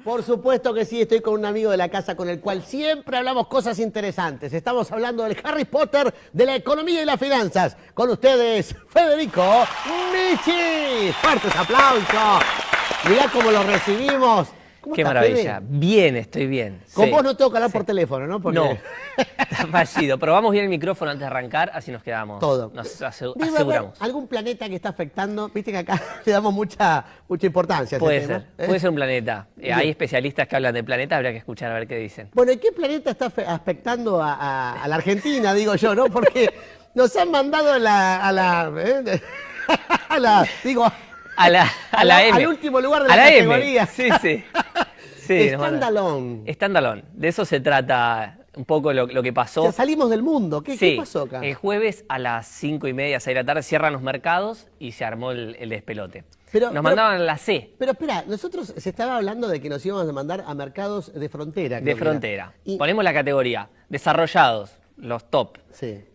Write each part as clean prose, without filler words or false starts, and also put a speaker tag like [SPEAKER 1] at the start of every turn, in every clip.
[SPEAKER 1] Por supuesto que sí, estoy con un amigo de la casa con el cual siempre hablamos cosas interesantes. Estamos hablando del Harry Potter de la economía y las finanzas. Con ustedes, Federico Michi. Fuertes aplausos. Mirá cómo lo recibimos. ¿Cómo
[SPEAKER 2] Qué
[SPEAKER 1] estás,
[SPEAKER 2] maravilla.
[SPEAKER 1] Fede?
[SPEAKER 2] Bien, estoy bien.
[SPEAKER 1] Con
[SPEAKER 2] Sí,
[SPEAKER 1] vos no tengo que hablar
[SPEAKER 2] sí.
[SPEAKER 1] por teléfono, ¿no? Porque...
[SPEAKER 2] No, está fallido. Probamos bien el micrófono antes de arrancar, así nos quedamos.
[SPEAKER 1] Todo.
[SPEAKER 2] Nos
[SPEAKER 1] Debe haber
[SPEAKER 2] aseguramos.
[SPEAKER 1] algún planeta que está afectando. Viste que acá le damos mucha importancia a ese
[SPEAKER 2] Puede
[SPEAKER 1] tema,
[SPEAKER 2] ser, puede ser un planeta. Hay especialistas que hablan de planeta, habría que escuchar a ver qué dicen.
[SPEAKER 1] Bueno, ¿y qué planeta está afectando a la Argentina, digo yo, no? Porque nos han mandado a la M. Al último lugar de la categoría.
[SPEAKER 2] Sí, sí. Sí,
[SPEAKER 1] Escandalón.
[SPEAKER 2] Escandalón. De eso se trata un poco lo que pasó.
[SPEAKER 1] O sea, salimos del mundo. ¿Qué pasó acá?
[SPEAKER 2] El jueves a las 5:30, 6 de la tarde cierran los mercados y se armó el despelote. Nos mandaban a la C.
[SPEAKER 1] Pero espera, nosotros se estaba hablando de que nos íbamos a mandar a mercados de frontera.
[SPEAKER 2] De frontera. Ponemos la categoría. Desarrollados, los top.
[SPEAKER 1] Sí.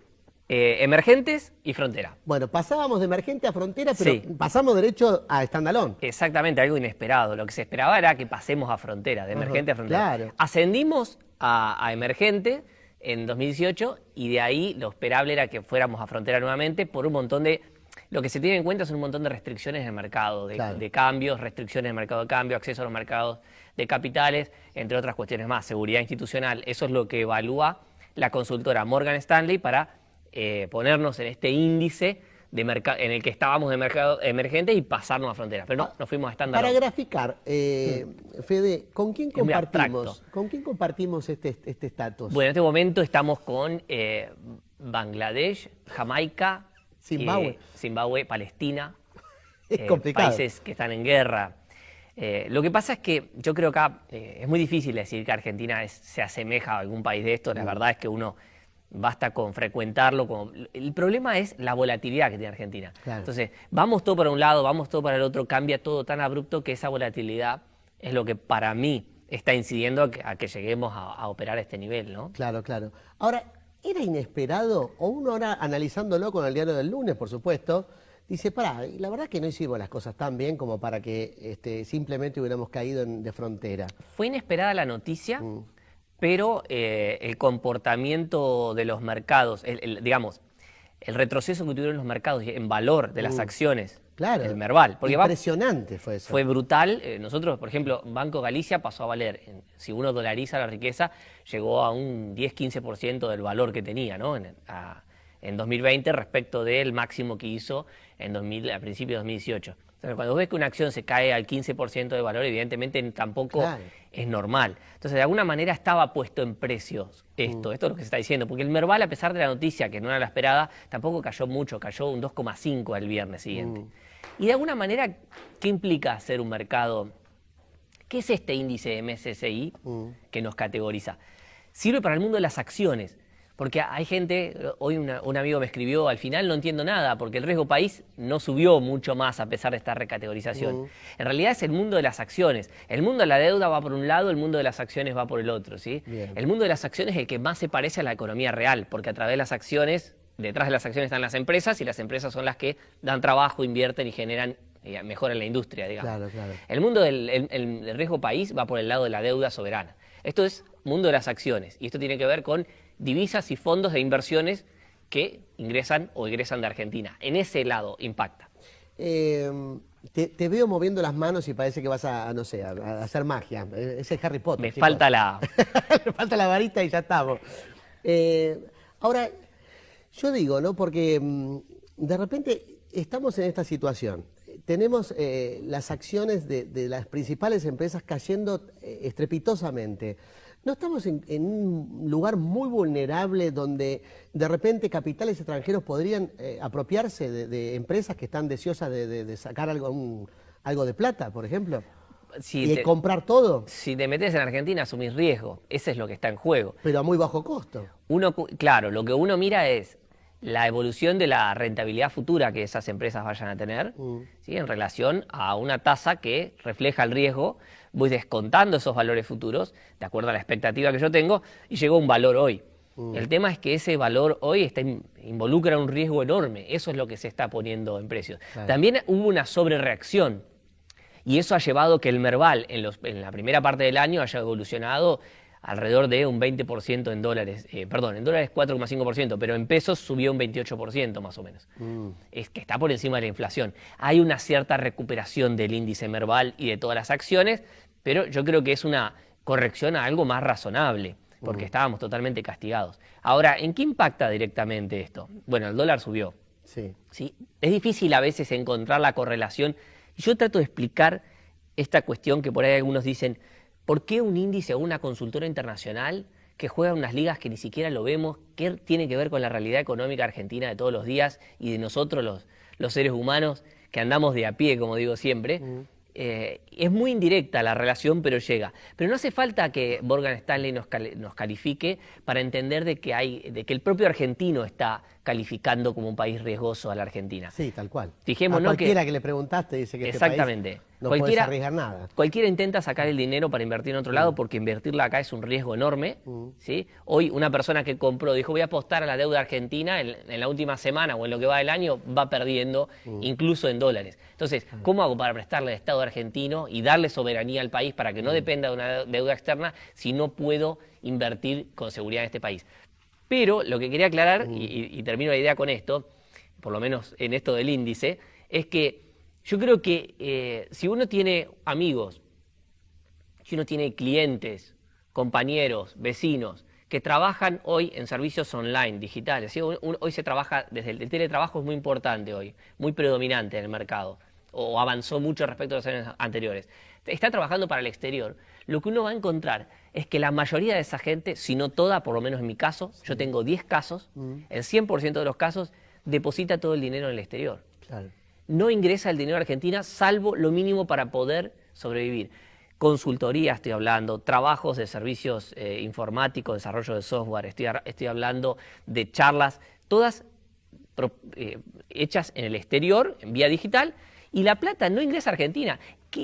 [SPEAKER 2] Emergentes y frontera.
[SPEAKER 1] Bueno, pasábamos de emergente a frontera, pero pasamos derecho a standalone.
[SPEAKER 2] Exactamente, algo inesperado. Lo que se esperaba era que pasemos a frontera, de emergente a frontera.
[SPEAKER 1] Claro.
[SPEAKER 2] Ascendimos a emergente en 2018 y de ahí lo esperable era que fuéramos a frontera nuevamente por un montón de... Lo que se tiene en cuenta son un montón de restricciones en el mercado, de cambios, restricciones en el mercado de cambio, acceso a los mercados de capitales, entre otras cuestiones más, seguridad institucional. Eso es lo que evalúa la consultora Morgan Stanley para ponernos en este índice en el que estábamos de mercado emergente y pasarnos a fronteras. Pero no, nos fuimos a estándar.
[SPEAKER 1] Para graficar, Fede, ¿con quién compartimos este estatus?
[SPEAKER 2] Bueno, en este momento estamos con Bangladesh, Jamaica, Zimbabue, Palestina,
[SPEAKER 1] es complicado.
[SPEAKER 2] Países que están en guerra. Lo que pasa es que yo creo que acá es muy difícil decir que Argentina se asemeja a algún país de estos. La verdad es que uno basta con frecuentarlo. El problema es la volatilidad que tiene Argentina.
[SPEAKER 1] Claro.
[SPEAKER 2] Entonces, vamos todo para un lado, vamos todo para el otro, cambia todo tan abrupto que esa volatilidad es lo que para mí está incidiendo a que lleguemos a operar a este nivel, ¿no?
[SPEAKER 1] Claro, claro. Ahora, ¿era inesperado? O uno ahora analizándolo con el diario del lunes, por supuesto, dice, pará, la verdad que no hicimos las cosas tan bien como para que simplemente hubiéramos caído de frontera.
[SPEAKER 2] Fue inesperada la noticia, pero el comportamiento de los mercados, digamos, el retroceso que tuvieron los mercados en valor de las acciones,
[SPEAKER 1] claro,
[SPEAKER 2] el Merval. Porque
[SPEAKER 1] impresionante fue eso.
[SPEAKER 2] Fue brutal. Nosotros, por ejemplo, Banco Galicia pasó a valer, si uno dolariza la riqueza, llegó a un 10-15% del valor que tenía, ¿no? En 2020 respecto del máximo que hizo a principios de 2018. Entonces, cuando ves que una acción se cae al 15% de valor, evidentemente tampoco es normal. Entonces, de alguna manera estaba puesto en precios esto es lo que se está diciendo, porque el Merval, a pesar de la noticia, que no era la esperada, tampoco cayó mucho, cayó un 2,5 el viernes siguiente. Y de alguna manera, ¿qué implica hacer un mercado? ¿Qué es este índice MSCI que nos categoriza? Sirve para el mundo de las acciones. Porque hay gente, hoy un amigo me escribió, al final no entiendo nada, porque el riesgo país no subió mucho más a pesar de esta recategorización. En realidad es el mundo de las acciones. El mundo de la deuda va por un lado, el mundo de las acciones va por el otro, ¿sí? El mundo de las acciones es el que más se parece a la economía real, porque a través de las acciones, detrás de las acciones están las empresas, y las empresas son las que dan trabajo, invierten y generan, mejoran la industria, digamos.
[SPEAKER 1] Claro, claro.
[SPEAKER 2] El mundo del riesgo país va por el lado de la deuda soberana. Esto es mundo de las acciones, y esto tiene que ver con divisas y fondos de inversiones que ingresan o egresan de Argentina. En ese lado impacta.
[SPEAKER 1] Te veo moviendo las manos y parece que vas no sé, a hacer magia. Es el Harry Potter.
[SPEAKER 2] Me falta la...
[SPEAKER 1] Me falta la varita y ya estamos. Ahora, yo digo, ¿no? Porque de repente estamos en esta situación. Tenemos las acciones de las principales empresas cayendo estrepitosamente. ¿No estamos en un lugar muy vulnerable donde de repente capitales extranjeros podrían apropiarse de empresas que están deseosas de sacar algo de plata, por ejemplo? ¿Y comprar todo?
[SPEAKER 2] Si te metes en Argentina, asumís riesgo. Ese es lo que está en juego.
[SPEAKER 1] Pero a muy bajo costo.
[SPEAKER 2] Claro, lo que uno mira es la evolución de la rentabilidad futura que esas empresas vayan a tener, ¿sí? En relación a una tasa que refleja el riesgo. Voy descontando esos valores futuros, de acuerdo a la expectativa que yo tengo, y llegó a un valor hoy. El tema es que ese valor hoy involucra un riesgo enorme. Eso es lo que se está poniendo en precios. Claro. También hubo una sobrereacción. Y eso ha llevado que el Merval en la primera parte del año haya evolucionado alrededor de un 20% en dólares. Perdón, en dólares 4,5%, pero en pesos subió un 28% más o menos. Es que está por encima de la inflación. Hay una cierta recuperación del índice Merval y de todas las acciones, pero yo creo que es una corrección a algo más razonable, porque estábamos totalmente castigados. Ahora, ¿en qué impacta directamente esto? Bueno, el dólar subió.
[SPEAKER 1] Sí.
[SPEAKER 2] ¿Sí? Es difícil a veces encontrar la correlación. Yo trato de explicar esta cuestión que por ahí algunos dicen, ¿por qué un índice o una consultora internacional que juega unas ligas que ni siquiera lo vemos, qué tiene que ver con la realidad económica argentina de todos los días y de nosotros los seres humanos que andamos de a pie, como digo siempre? Es muy indirecta la relación, pero llega. Pero no hace falta que Morgan Stanley nos califique para entender de que el propio argentino está calificando como un país riesgoso a la Argentina.
[SPEAKER 1] Sí, tal cual.
[SPEAKER 2] Fijémonos
[SPEAKER 1] a cualquiera que le preguntaste dice que
[SPEAKER 2] exactamente.
[SPEAKER 1] Este país no puedes arriesgar nada.
[SPEAKER 2] Cualquiera intenta sacar el dinero para invertir en otro lado porque invertirla acá es un riesgo enorme. ¿Sí? Hoy una persona que compró dijo voy a apostar a la deuda argentina en la última semana o en lo que va del año va perdiendo incluso en dólares. Entonces, ¿cómo hago para prestarle al Estado argentino y darle soberanía al país para que no dependa de una deuda externa si no puedo invertir con seguridad en este país? Pero lo que quería aclarar, y termino la idea con esto, por lo menos en esto del índice, es que yo creo que si uno tiene amigos, si uno tiene clientes, compañeros, vecinos, que trabajan hoy en servicios online, digitales, ¿sí? Hoy se trabaja, desde el teletrabajo es muy importante hoy, muy predominante en el mercado, o avanzó mucho respecto a los años anteriores. Está trabajando para el exterior, lo que uno va a encontrar es que la mayoría de esa gente, si no toda, por lo menos en mi caso, yo tengo 10 casos, el 100% de los casos deposita todo el dinero en el exterior.
[SPEAKER 1] Claro.
[SPEAKER 2] No ingresa el dinero a Argentina, salvo lo mínimo para poder sobrevivir. Consultoría estoy hablando, trabajos de servicios informáticos, desarrollo de software, estoy hablando de charlas, todas hechas en el exterior, en vía digital, y la plata no ingresa a Argentina.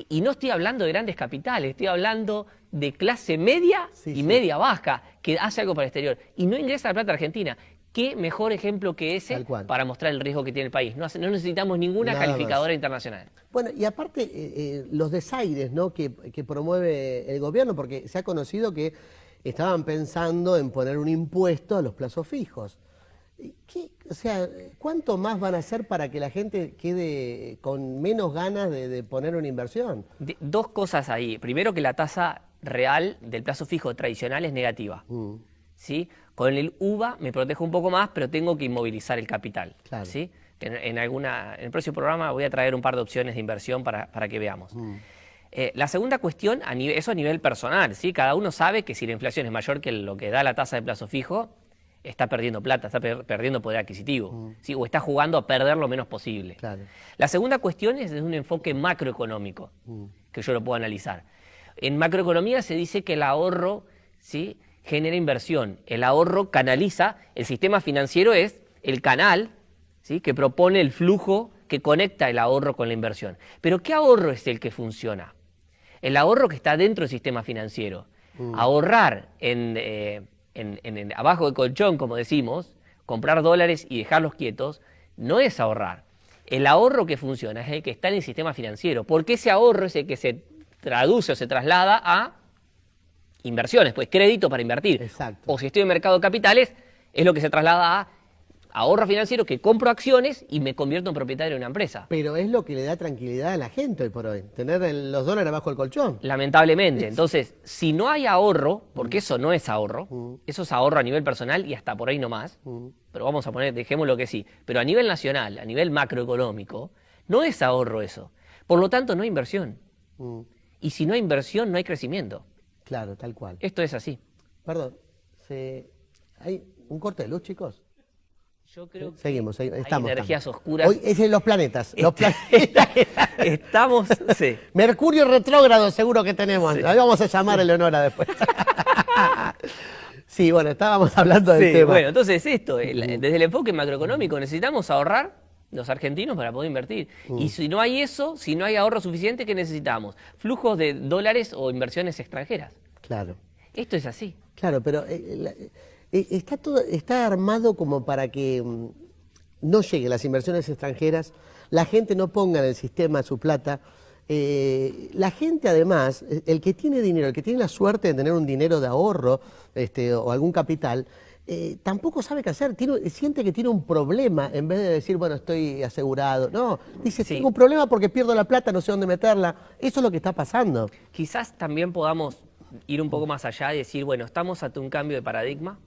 [SPEAKER 2] Y no estoy hablando de grandes capitales, estoy hablando de clase media y media baja, que hace algo para el exterior, y no ingresa la plata a Argentina. ¿Qué mejor ejemplo que ese para mostrar el riesgo que tiene el país? No necesitamos ninguna calificadora internacional.
[SPEAKER 1] Bueno, y aparte los desaires, ¿no?, que promueve el gobierno, porque se ha conocido que estaban pensando en poner un impuesto a los plazos fijos. O sea, ¿cuánto más van a hacer para que la gente quede con menos ganas de poner una inversión?
[SPEAKER 2] Dos cosas ahí. Primero, que la tasa real del plazo fijo tradicional es negativa. ¿Sí? Con el UVA me protejo un poco más, pero tengo que inmovilizar el capital.
[SPEAKER 1] Claro.
[SPEAKER 2] ¿Sí? En el próximo programa voy a traer un par de opciones de inversión para que veamos. La segunda cuestión, eso a nivel personal, ¿sí? Cada uno sabe que si la inflación es mayor que lo que da la tasa de plazo fijo, está perdiendo plata, está perdiendo poder adquisitivo, ¿sí? O está jugando a perder lo menos posible.
[SPEAKER 1] Claro.
[SPEAKER 2] La segunda cuestión es desde un enfoque macroeconómico, que yo lo puedo analizar. En macroeconomía se dice que el ahorro, ¿sí?, genera inversión. El ahorro canaliza, el sistema financiero es el canal, ¿sí?, que propone el flujo que conecta el ahorro con la inversión. Pero ¿qué ahorro es el que funciona? El ahorro que está dentro del sistema financiero. Ahorrar abajo del colchón, como decimos, comprar dólares y dejarlos quietos, no es ahorrar. El ahorro que funciona es el que está en el sistema financiero, porque ese ahorro es el que se traduce o se traslada a inversiones, pues crédito para invertir.
[SPEAKER 1] Exacto.
[SPEAKER 2] O si estoy en mercado de capitales, es lo que se traslada a ahorro financiero, que compro acciones y me convierto en propietario de una empresa.
[SPEAKER 1] Pero es lo que le da tranquilidad a la gente hoy por hoy, tener los dólares bajo el colchón.
[SPEAKER 2] Lamentablemente. Entonces, si no hay ahorro, porque eso no es ahorro, eso es ahorro a nivel personal y hasta por ahí nomás, pero vamos a poner, dejémoslo que sí, pero a nivel nacional, a nivel macroeconómico, no es ahorro eso. Por lo tanto, no hay inversión. Y si no hay inversión, no hay crecimiento.
[SPEAKER 1] Claro, tal cual.
[SPEAKER 2] Esto es así.
[SPEAKER 1] Perdón, ¿hay un corte de luz, chicos?
[SPEAKER 2] Yo creo que
[SPEAKER 1] Seguimos,
[SPEAKER 2] hay
[SPEAKER 1] estamos.
[SPEAKER 2] energías oscuras.
[SPEAKER 1] Hoy es en los planetas.
[SPEAKER 2] Estamos, sí.
[SPEAKER 1] Mercurio retrógrado seguro que tenemos. Sí. Ahí vamos a llamar a Eleonora después. Sí, bueno, estábamos hablando del tema.
[SPEAKER 2] Bueno, entonces esto, desde el enfoque macroeconómico necesitamos ahorrar los argentinos para poder invertir. Y si no hay eso, si no hay ahorro suficiente, ¿qué necesitamos? Flujos de dólares o inversiones extranjeras.
[SPEAKER 1] Claro.
[SPEAKER 2] Esto es así.
[SPEAKER 1] Claro, pero está armado como para que no lleguen las inversiones extranjeras, la gente no ponga en el sistema su plata, La gente además, el que tiene dinero, el que tiene la suerte de tener un dinero de ahorro o algún capital, tampoco sabe qué hacer, siente que tiene un problema en vez de decir, bueno, estoy asegurado. No, dice,
[SPEAKER 2] Sí.
[SPEAKER 1] tengo un problema porque pierdo la plata, no sé dónde meterla. Eso es lo que está pasando.
[SPEAKER 2] Quizás también podamos ir un poco más allá y decir, bueno, estamos ante un cambio de paradigma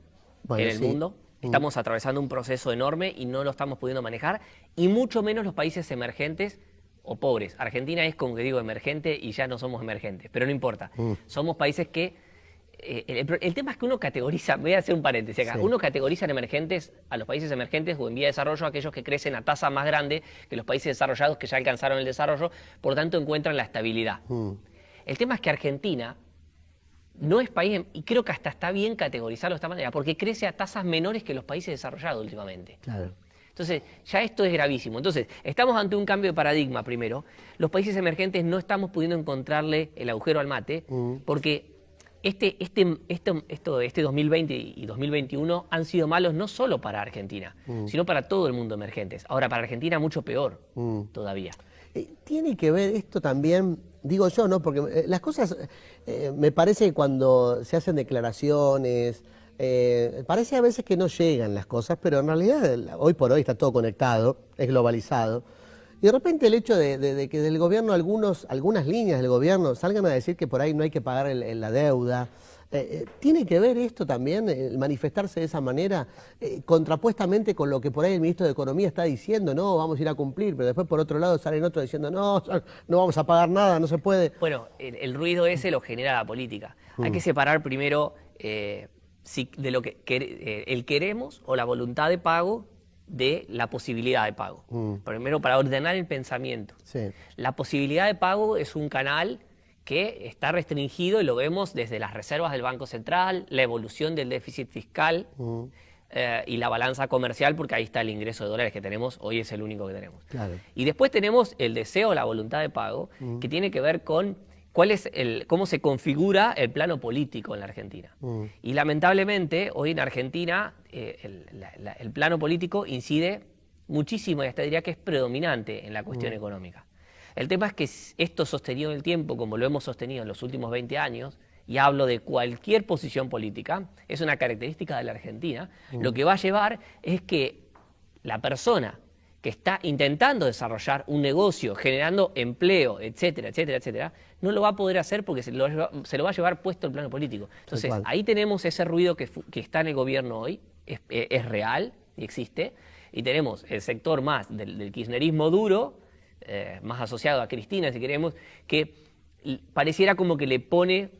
[SPEAKER 1] Bueno,
[SPEAKER 2] en el
[SPEAKER 1] sí.
[SPEAKER 2] mundo, estamos atravesando un proceso enorme y no lo estamos pudiendo manejar, y mucho menos los países emergentes o pobres. Argentina es, como que digo, emergente y ya no somos emergentes, pero no importa. Somos países que... el tema es que uno categoriza, voy a hacer un paréntesis acá,
[SPEAKER 1] Sí.
[SPEAKER 2] uno categoriza en emergentes a los países emergentes o en vía de desarrollo aquellos que crecen a tasa más grande que los países desarrollados que ya alcanzaron el desarrollo, por tanto encuentran la estabilidad. El tema es que Argentina no es país, y creo que hasta está bien categorizarlo de esta manera, porque crece a tasas menores que los países desarrollados últimamente.
[SPEAKER 1] Claro.
[SPEAKER 2] Entonces, ya esto es gravísimo. Entonces, estamos ante un cambio de paradigma primero. Los países emergentes no estamos pudiendo encontrarle el agujero al mate, porque este 2020 y 2021 han sido malos no solo para Argentina, sino para todo el mundo emergentes. Ahora, para Argentina mucho peor todavía.
[SPEAKER 1] Tiene que ver esto también, digo yo, ¿no? Porque las cosas, me parece que cuando se hacen declaraciones, parece a veces que no llegan las cosas, pero en realidad hoy por hoy está todo conectado, es globalizado. Y de repente el hecho de que del gobierno algunas líneas del gobierno salgan a decir que por ahí no hay que pagar la deuda, ¿tiene que ver esto también, el manifestarse de esa manera, contrapuestamente con lo que por ahí el ministro de Economía está diciendo, no, vamos a ir a cumplir, pero después por otro lado salen otros diciendo, no, no vamos a pagar nada, no se puede?
[SPEAKER 2] Bueno, el ruido ese lo genera la política. Hay que separar primero de lo que el queremos o la voluntad de pago de la posibilidad de pago. Primero, para ordenar el pensamiento.
[SPEAKER 1] Sí.
[SPEAKER 2] La posibilidad de pago es un canal que está restringido y lo vemos desde las reservas del Banco Central, la evolución del déficit fiscal y la balanza comercial, porque ahí está el ingreso de dólares que tenemos, hoy es el único que tenemos.
[SPEAKER 1] Claro.
[SPEAKER 2] Y después tenemos el deseo, la voluntad de pago, que tiene que ver con cómo se configura el plano político en la Argentina. Y lamentablemente, hoy en Argentina, el plano político incide muchísimo, y hasta diría que es predominante en la cuestión económica. El tema es que esto sostenido en el tiempo, como lo hemos sostenido en los últimos 20 años, y hablo de cualquier posición política, es una característica de la Argentina, lo que va a llevar es que la persona que está intentando desarrollar un negocio, generando empleo, etcétera, etcétera, etcétera, no lo va a poder hacer porque se lo va a llevar puesto el plano político. Entonces, ahí tenemos ese ruido que está en el gobierno hoy, es real y existe, y tenemos el sector más del kirchnerismo duro, más asociado a Cristina, si queremos, que pareciera como que le pone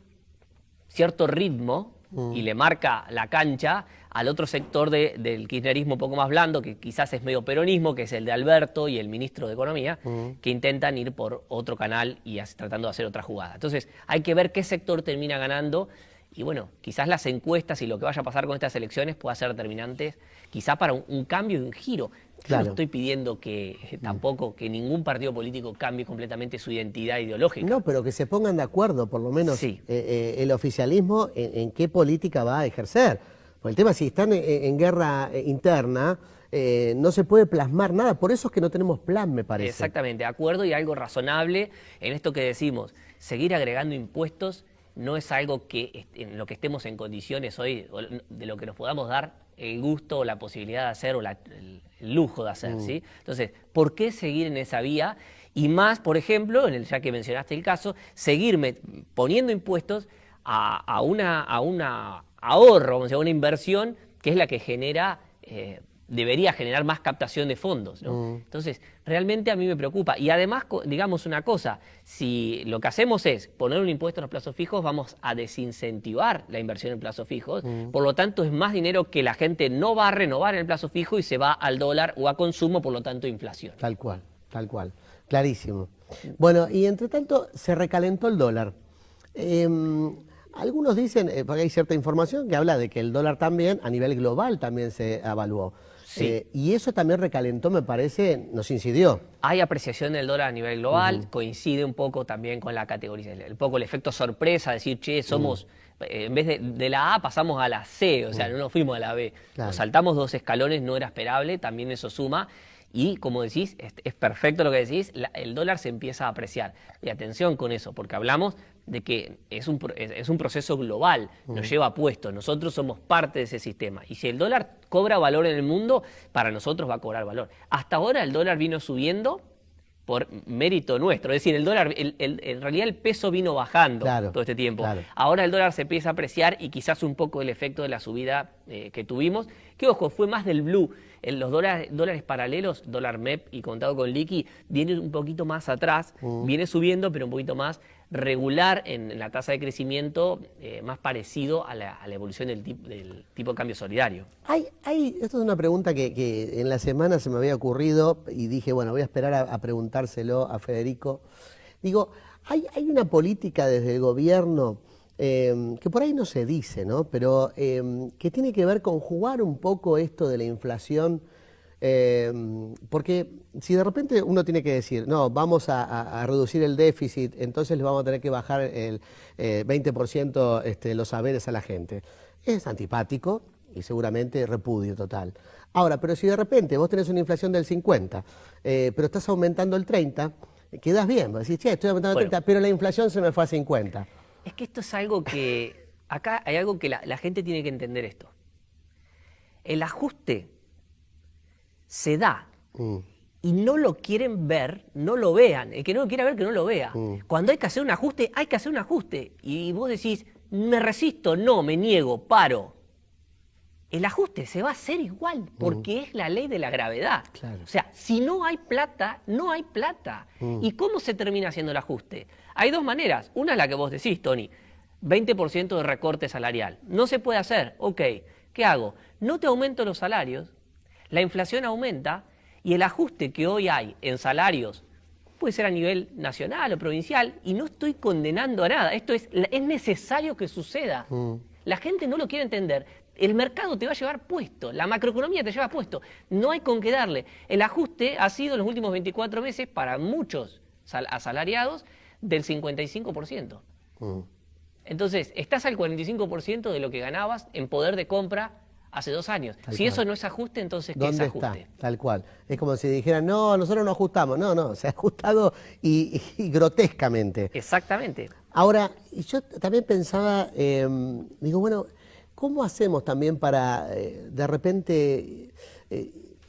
[SPEAKER 2] cierto ritmo y le marca la cancha al otro sector del kirchnerismo un poco más blando, que quizás es medio peronismo, que es el de Alberto y el ministro de Economía, que intentan ir por otro canal y tratando de hacer otra jugada. Entonces, hay que ver qué sector termina ganando. Y bueno, quizás las encuestas y lo que vaya a pasar con estas elecciones pueda ser determinantes, quizá para un cambio y un giro. Yo
[SPEAKER 1] Claro.
[SPEAKER 2] no estoy pidiendo que tampoco que ningún partido político cambie completamente su identidad ideológica.
[SPEAKER 1] No, pero que se pongan de acuerdo, por lo menos,
[SPEAKER 2] Sí.
[SPEAKER 1] El oficialismo en qué política va a ejercer. Porque el tema, si están en guerra interna, no se puede plasmar nada. Por eso es que no tenemos plan, me parece.
[SPEAKER 2] Exactamente, acuerdo y algo razonable en esto que decimos. Seguir agregando impuestos no es algo que en lo que estemos en condiciones hoy, o de lo que nos podamos dar el gusto o la posibilidad de hacer o el lujo de hacer, ¿sí? Entonces, ¿por qué seguir en esa vía? Y más, por ejemplo, ya que mencionaste el caso, seguirme poniendo impuestos a una ahorro, vamos a decir, a una inversión que es la que genera, debería generar más captación de fondos, ¿no? Entonces, realmente a mí me preocupa. Y además, digamos una cosa, si lo que hacemos es poner un impuesto en los plazos fijos, vamos a desincentivar la inversión en plazos fijos, por lo tanto es más dinero que la gente no va a renovar en el plazo fijo y se va al dólar o a consumo, por lo tanto inflación.
[SPEAKER 1] Tal cual, clarísimo. Bueno, y entre tanto se recalentó el dólar. Algunos dicen, porque hay cierta información que habla de que el dólar también, a nivel global, también se evaluó.
[SPEAKER 2] Sí.
[SPEAKER 1] Y eso también recalentó, me parece, nos incidió.
[SPEAKER 2] Hay apreciación del dólar a nivel global, coincide un poco también con la categorización, un poco el efecto sorpresa, decir, che, somos, en vez de la A pasamos a la C, o sea, no nos fuimos a la B.
[SPEAKER 1] Claro.
[SPEAKER 2] Nos saltamos 2 escalones, no era esperable, también eso suma. Y como decís, es perfecto lo que decís, el dólar se empieza a apreciar. Y atención con eso, porque hablamos de que es un proceso global, nos lleva a puestos, nosotros somos parte de ese sistema. Y si el dólar cobra valor en el mundo, para nosotros va a cobrar valor. Hasta ahora el dólar vino subiendo por mérito nuestro, es decir, el dólar, en realidad el peso vino bajando todo este tiempo. Claro. Ahora el dólar se empieza a apreciar y quizás un poco el efecto de la subida que tuvimos, que ojo, fue más del blue. Los dólares paralelos, dólar MEP y contado con liqui, viene un poquito más atrás, viene subiendo, pero un poquito más regular en la tasa de crecimiento, más parecido a la evolución del tipo de cambio solidario.
[SPEAKER 1] Esto es una pregunta que en la semana se me había ocurrido y dije, bueno, voy a esperar a preguntárselo a Federico. Digo, hay una política desde el gobierno que por ahí no se dice, ¿no? Pero que tiene que ver con jugar un poco esto de la inflación, porque si de repente uno tiene que decir, no, vamos a reducir el déficit, entonces le vamos a tener que bajar el 20% los saberes a la gente. Es antipático y seguramente repudio total. Ahora, pero si de repente vos tenés una inflación del 50, pero estás aumentando el 30, quedás bien, vos decís, che, estoy aumentando el 30, pero la inflación se me fue a 50.
[SPEAKER 2] Es que esto es algo que, acá hay algo que la gente tiene que entender esto. El ajuste se da y no lo quieren ver, no lo vean. El que no lo quiera ver, que no lo vea. Cuando hay que hacer un ajuste, hay que hacer un ajuste. Y vos decís, me resisto, no, me niego, paro. El ajuste se va a hacer igual, porque es la ley de la gravedad. Claro. O sea, si no hay plata, no hay plata. ¿Y cómo se termina haciendo el ajuste? Hay dos maneras. Una es la que vos decís, Tony, 20% de recorte salarial. No se puede hacer. Ok, ¿qué hago? No te aumento los salarios, la inflación aumenta y el ajuste que hoy hay en salarios puede ser a nivel nacional o provincial y no estoy condenando a nada. Esto es necesario que suceda. La gente no lo quiere entender. El mercado te va a llevar puesto, la macroeconomía te lleva puesto, no hay con qué darle. El ajuste ha sido en los últimos 24 meses para muchos asalariados del 55%. Entonces, estás al 45% de lo que ganabas en poder de compra hace 2 años. Si eso no es ajuste, entonces ¿qué es ajuste?
[SPEAKER 1] ¿Dónde está? Tal cual. Es como si dijeran, no, nosotros no ajustamos. No, se ha ajustado y grotescamente.
[SPEAKER 2] Exactamente.
[SPEAKER 1] Ahora, yo también pensaba, digo, bueno, ¿cómo hacemos también para, de repente,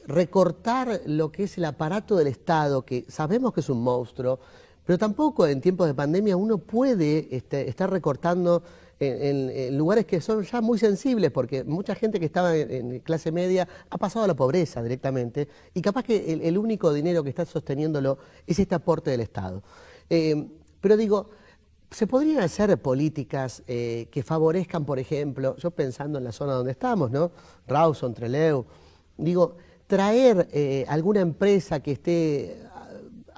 [SPEAKER 1] recortar lo que es el aparato del Estado, que sabemos que es un monstruo, pero tampoco en tiempos de pandemia uno puede estar recortando en lugares que son ya muy sensibles, porque mucha gente que estaba en clase media ha pasado a la pobreza directamente, y capaz que el único dinero que está sosteniéndolo es este aporte del Estado. Pero digo, ¿se podrían hacer políticas que favorezcan, por ejemplo, yo pensando en la zona donde estamos, ¿no? Rawson, Trelew, digo, traer alguna empresa que esté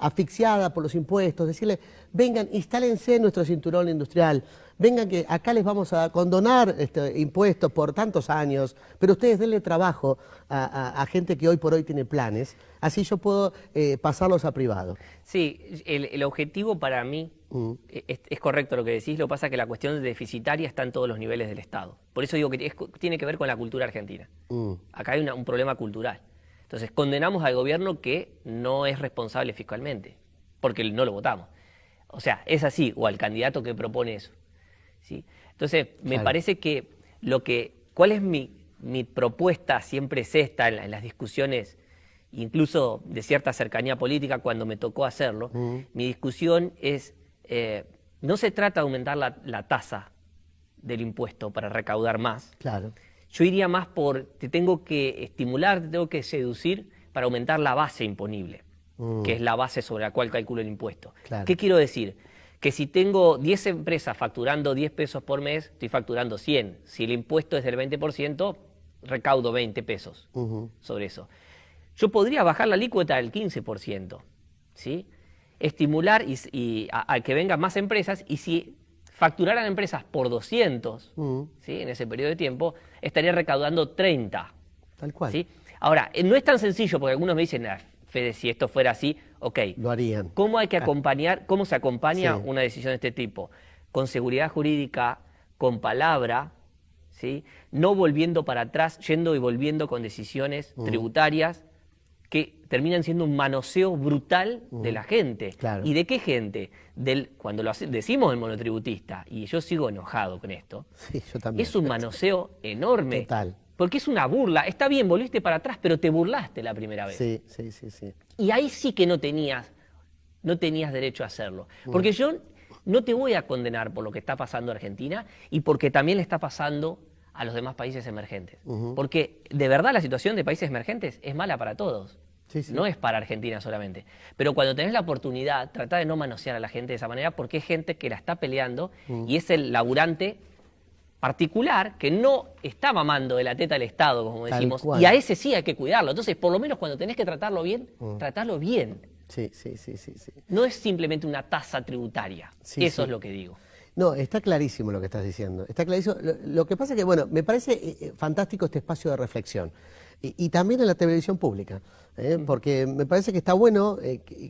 [SPEAKER 1] asfixiada por los impuestos, decirle, vengan, instálense en nuestro cinturón industrial, vengan que acá les vamos a condonar impuestos por tantos años, pero ustedes denle trabajo a gente que hoy por hoy tiene planes, así yo puedo pasarlos a privado.
[SPEAKER 2] Sí, el objetivo para mí es correcto lo que decís, lo que pasa es que la cuestión deficitaria está en todos los niveles del Estado. Por eso digo que tiene que ver con la cultura argentina. Acá hay un problema cultural. Entonces condenamos al gobierno que no es responsable fiscalmente, porque no lo votamos. O sea, es así, o al candidato que propone eso. ¿Sí? Entonces, me parece que ¿cuál es mi propuesta? Siempre es esta en las discusiones, incluso de cierta cercanía política cuando me tocó hacerlo. Mi discusión es, no se trata de aumentar la tasa del impuesto para recaudar más. Claro. Yo iría más te tengo que estimular, te tengo que seducir para aumentar la base imponible, que es la base sobre la cual calculo el impuesto. Claro. ¿Qué quiero decir? Que si tengo 10 empresas facturando 10 pesos por mes, estoy facturando 100. Si el impuesto es del 20%, recaudo 20 pesos sobre eso. Yo podría bajar la alícuota del 15%, ¿sí? Estimular a que vengan más empresas, y si facturaran empresas por 200, ¿sí? En ese periodo de tiempo, estaría recaudando 30.
[SPEAKER 1] Tal cual.
[SPEAKER 2] ¿Sí? Ahora, no es tan sencillo, porque algunos me dicen, Fede, si esto fuera así, ok.
[SPEAKER 1] Lo harían.
[SPEAKER 2] ¿Cómo hay que acompañar, cómo se acompaña una decisión de este tipo? Con seguridad jurídica, con palabra, ¿sí? No volviendo para atrás, yendo y volviendo con decisiones tributarias que terminan siendo un manoseo brutal de la gente.
[SPEAKER 1] Claro.
[SPEAKER 2] ¿Y de qué gente? Cuando decimos el monotributista, y yo sigo enojado con esto,
[SPEAKER 1] Sí, yo también.
[SPEAKER 2] es un manoseo enorme.
[SPEAKER 1] Total.
[SPEAKER 2] Porque es una burla. Está bien, volviste para atrás, pero te burlaste la primera vez.
[SPEAKER 1] Sí, sí, sí, sí.
[SPEAKER 2] Y ahí sí que no tenías derecho a hacerlo. Porque yo no te voy a condenar por lo que está pasando en Argentina y porque también le está pasando a los demás países emergentes. Porque de verdad la situación de países emergentes es mala para todos.
[SPEAKER 1] Sí, sí.
[SPEAKER 2] No es para Argentina solamente. Pero cuando tenés la oportunidad, trata de no manosear a la gente de esa manera porque es gente que la está peleando y es el laburante particular que no está mamando de la teta del Estado, como
[SPEAKER 1] Tal
[SPEAKER 2] decimos,
[SPEAKER 1] cual.
[SPEAKER 2] y a ese sí hay que cuidarlo. Entonces, por lo menos cuando tenés que tratarlo bien, tratalo bien.
[SPEAKER 1] Sí, sí, sí, sí, sí.
[SPEAKER 2] No es simplemente una tasa tributaria.
[SPEAKER 1] Sí,
[SPEAKER 2] Eso
[SPEAKER 1] sí.
[SPEAKER 2] es lo que digo.
[SPEAKER 1] No, está clarísimo lo que estás diciendo. Está clarísimo. Lo que pasa es que, bueno, me parece fantástico este espacio de reflexión. Y también en la televisión pública, porque me parece que está bueno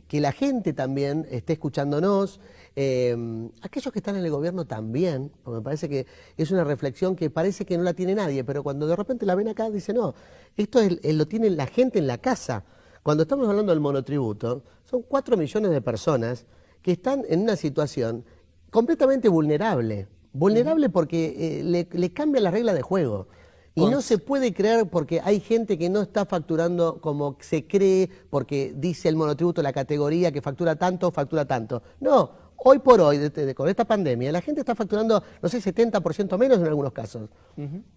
[SPEAKER 1] que la gente también esté escuchándonos, aquellos que están en el gobierno también, porque me parece que es una reflexión que parece que no la tiene nadie, pero cuando de repente la ven acá, dice, no, esto lo tiene la gente en la casa. Cuando estamos hablando del monotributo, son 4 millones de personas que están en una situación completamente vulnerable. Vulnerable porque le cambia la regla de juego. Y no se puede creer porque hay gente que no está facturando como se cree, porque dice el monotributo, la categoría que factura tanto. No, hoy por hoy, con esta pandemia, la gente está facturando, no sé, 70% menos en algunos casos.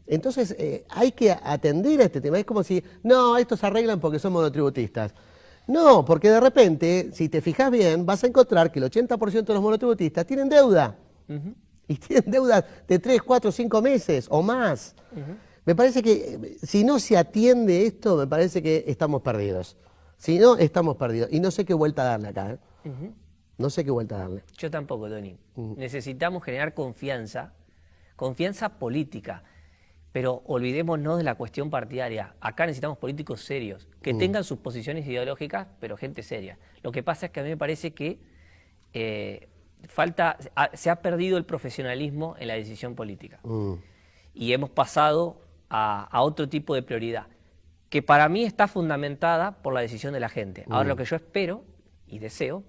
[SPEAKER 1] Entonces, hay que atender a este tema. Es como si, no, estos se arreglan porque son monotributistas. No, porque de repente, si te fijas bien, vas a encontrar que el 80% de los monotributistas tienen deuda. Y tienen deuda de 3, 4, 5 meses o más. Me parece que si no se atiende esto, me parece que estamos perdidos. Si no, estamos perdidos. Y no sé qué vuelta darle acá. No sé qué vuelta darle.
[SPEAKER 2] Yo tampoco, Tony. Necesitamos generar confianza política. Pero olvidémonos de la cuestión partidaria. Acá necesitamos políticos serios, que tengan sus posiciones ideológicas, pero gente seria. Lo que pasa es que a mí me parece que se ha perdido el profesionalismo en la decisión política. Y hemos pasado a otro tipo de prioridad, que para mí está fundamentada por la decisión de la gente. Ahora lo que yo espero y deseo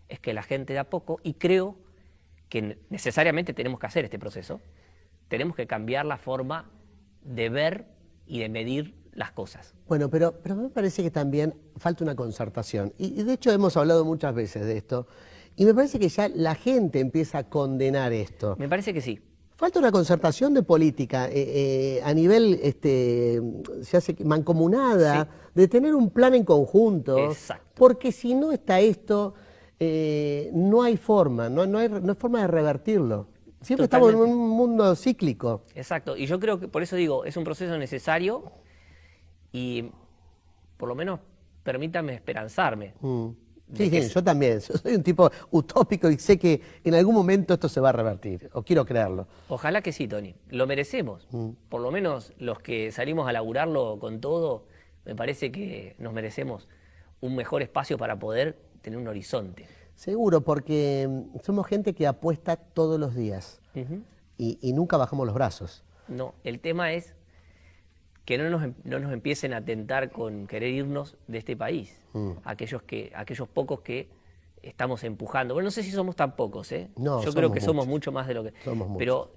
[SPEAKER 2] es que la gente de a poco, y creo que necesariamente tenemos que hacer este proceso, tenemos que cambiar la forma de ver y de medir las cosas.
[SPEAKER 1] Bueno, pero me parece que también falta una concertación. Y de hecho hemos hablado muchas veces de esto. Y me parece que ya la gente empieza a condenar esto.
[SPEAKER 2] Me parece que sí.
[SPEAKER 1] Falta una concertación de política a nivel se hace mancomunada, de tener un plan en conjunto.
[SPEAKER 2] Exacto.
[SPEAKER 1] Porque si no está esto, no hay forma, no hay forma de revertirlo. Siempre
[SPEAKER 2] Totalmente.
[SPEAKER 1] estamos en un mundo cíclico.
[SPEAKER 2] Exacto. Y yo creo que, por eso digo, es un proceso necesario y por lo menos permítame esperanzarme.
[SPEAKER 1] Sí, yo también. Yo soy un tipo utópico y sé que en algún momento esto se va a revertir, o quiero creerlo.
[SPEAKER 2] Ojalá que sí, Tony. Lo merecemos. Por lo menos los que salimos a laburarlo con todo, me parece que nos merecemos un mejor espacio para poder tener un horizonte.
[SPEAKER 1] Seguro, porque somos gente que apuesta todos los días y nunca bajamos los brazos.
[SPEAKER 2] No, el tema es que no nos empiecen a tentar con querer irnos de este país. Aquellos pocos que estamos empujando. Bueno, no sé si somos tan pocos, ¿eh?
[SPEAKER 1] No,
[SPEAKER 2] yo creo
[SPEAKER 1] somos
[SPEAKER 2] que somos
[SPEAKER 1] muchos.
[SPEAKER 2] mucho más de lo que...
[SPEAKER 1] Somos muchos.
[SPEAKER 2] Pero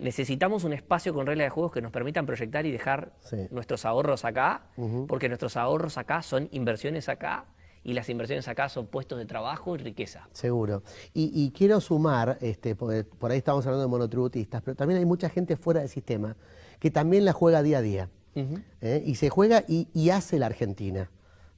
[SPEAKER 2] necesitamos un espacio con reglas de juegos que nos permitan proyectar y dejar nuestros ahorros acá, porque nuestros ahorros acá son inversiones acá, y las inversiones acá son puestos de trabajo y riqueza.
[SPEAKER 1] Seguro. Y quiero sumar, porque por ahí estamos hablando de monotributistas, pero también hay mucha gente fuera del sistema que también la juega día a día. Y se juega y hace la Argentina.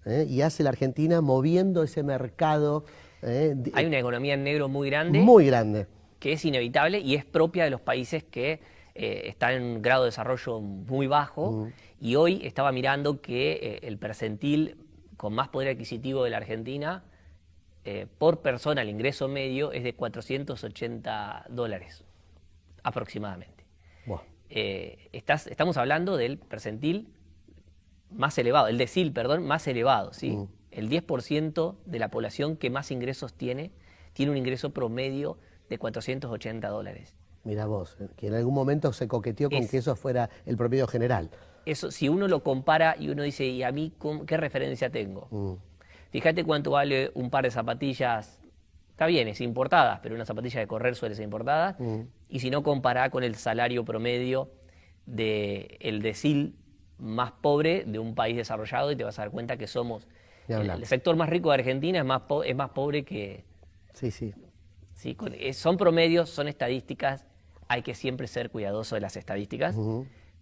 [SPEAKER 1] Y hace la Argentina moviendo ese mercado.
[SPEAKER 2] Hay una economía en negro muy grande.
[SPEAKER 1] Muy grande.
[SPEAKER 2] Que es inevitable y es propia de los países que están en un grado de desarrollo muy bajo. Y hoy estaba mirando que el percentil con más poder adquisitivo de la Argentina por persona, el ingreso medio es de $480 aproximadamente.
[SPEAKER 1] Wow.
[SPEAKER 2] Estamos hablando del percentil más elevado, el decil, perdón, más elevado, ¿sí? El 10% de la población que más ingresos tiene un ingreso promedio de $480.
[SPEAKER 1] Mirá vos, que en algún momento se coqueteó con que eso fuera el promedio general.
[SPEAKER 2] eso, si uno lo compara y uno dice, ¿y a mí qué referencia tengo? Fíjate cuánto vale un par de zapatillas, está bien, es importada, pero una zapatilla de correr suele ser importada, y si no, compará con el salario promedio del decil más pobre de un país desarrollado y te vas a dar cuenta que somos, el sector más rico de Argentina es más pobre que...
[SPEAKER 1] Sí, sí.
[SPEAKER 2] Sí, son promedios, son estadísticas, hay que siempre ser cuidadoso de las estadísticas,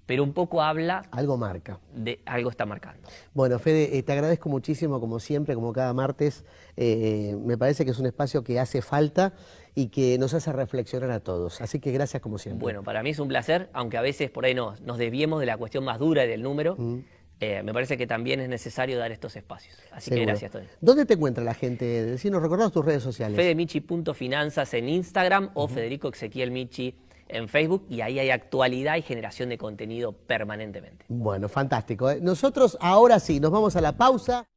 [SPEAKER 2] pero un poco habla...
[SPEAKER 1] Algo marca.
[SPEAKER 2] Algo está marcando.
[SPEAKER 1] Bueno, Fede, te agradezco muchísimo, como siempre, como cada martes. Me parece que es un espacio que hace falta y que nos hace reflexionar a todos. Así que gracias como siempre.
[SPEAKER 2] Bueno, para mí es un placer, aunque a veces por ahí nos desviemos de la cuestión más dura y del número. Me parece que también es necesario dar estos espacios. Así que gracias, Tony.
[SPEAKER 1] ¿Dónde te encuentra la gente? Decinos, recordamos tus redes sociales.
[SPEAKER 2] Fedemichi.finanzas en Instagram o Federico Ezequiel Michi en Facebook, y ahí hay actualidad y generación de contenido permanentemente.
[SPEAKER 1] Bueno, fantástico. Nosotros ahora sí, nos vamos a la pausa.